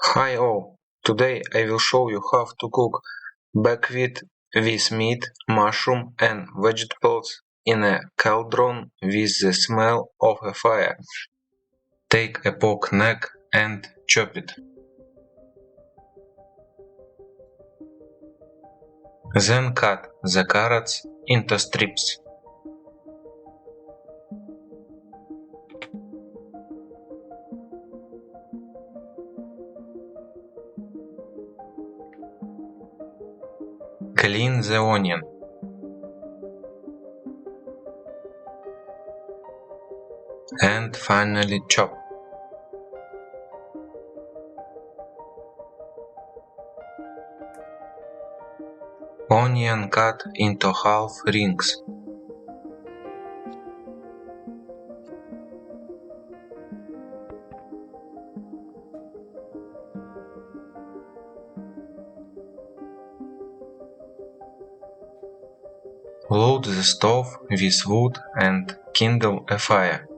Hi all, today I will show you how to cook buckwheat with meat, mushroom and vegetables in a cauldron with the smell of a fire. Take a pork neck and chop it. Then cut the carrots into strips. Clean the onion. And finally chop. Onion cut into half rings. Load the stove with wood and kindle a fire.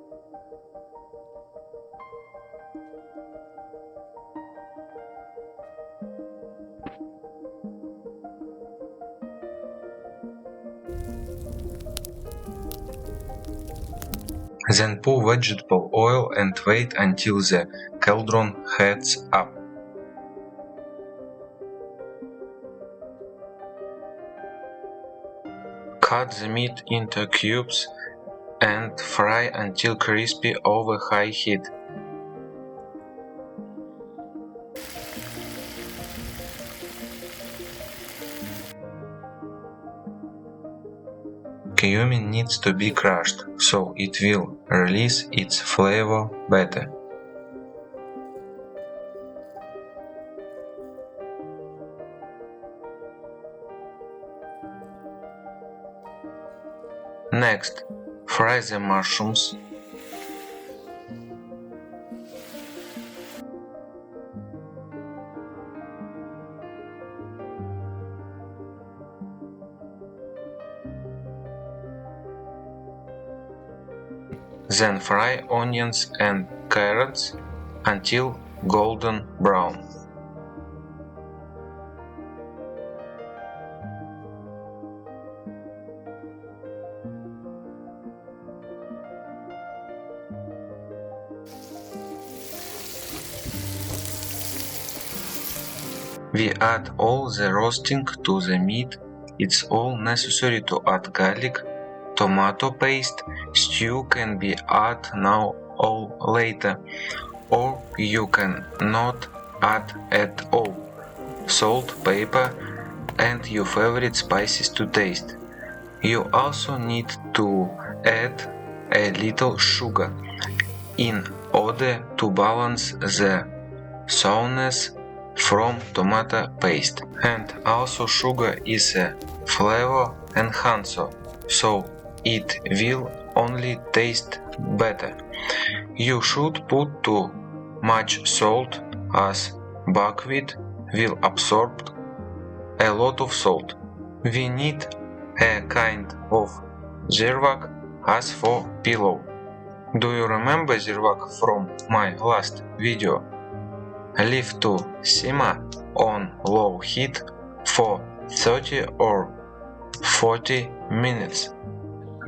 Then pour vegetable oil and wait until the cauldron heats up. Cut the meat into cubes and fry until crispy over high heat. Cumin needs to be crushed, so it will release its flavor better. Next, fry the mushrooms. Then fry onions and carrots until golden brown. We add all the roasting to the meat. It's all necessary to add garlic, tomato paste. Stew can be add now or later, or you can not add at all. Salt, pepper and your favorite spices to taste. You also need to add a little sugar in order to balance the sourness from tomato paste. And also sugar is a flavor enhancer, so it will only taste better. You should put too much salt as buckwheat will absorb a lot of salt. We need a kind of zirvak as for pillow. Do you remember zirvak from my last video? Leave to simmer on low heat for 30 or 40 minutes.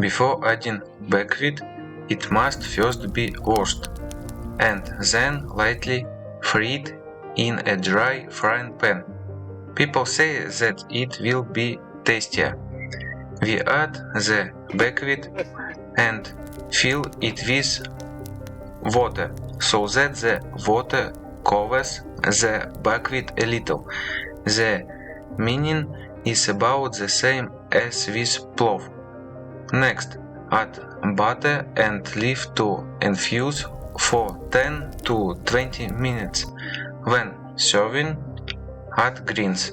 Before adding buckwheat, it must first be washed and then lightly fried in a dry frying pan. People say that it will be tastier. We add the buckwheat and fill it with water so that the water covers the buckwheat a little. The meaning is about the same as with plough. Next, add butter and leave to infuse for 10 to 20 minutes. When serving, add greens.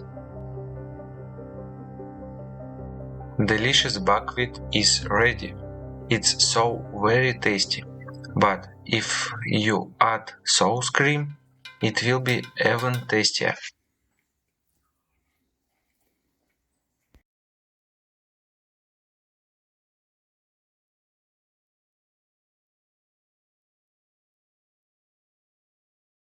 Delicious buckwheat is ready. It's so very tasty. But if you add sour cream, it will be even tastier.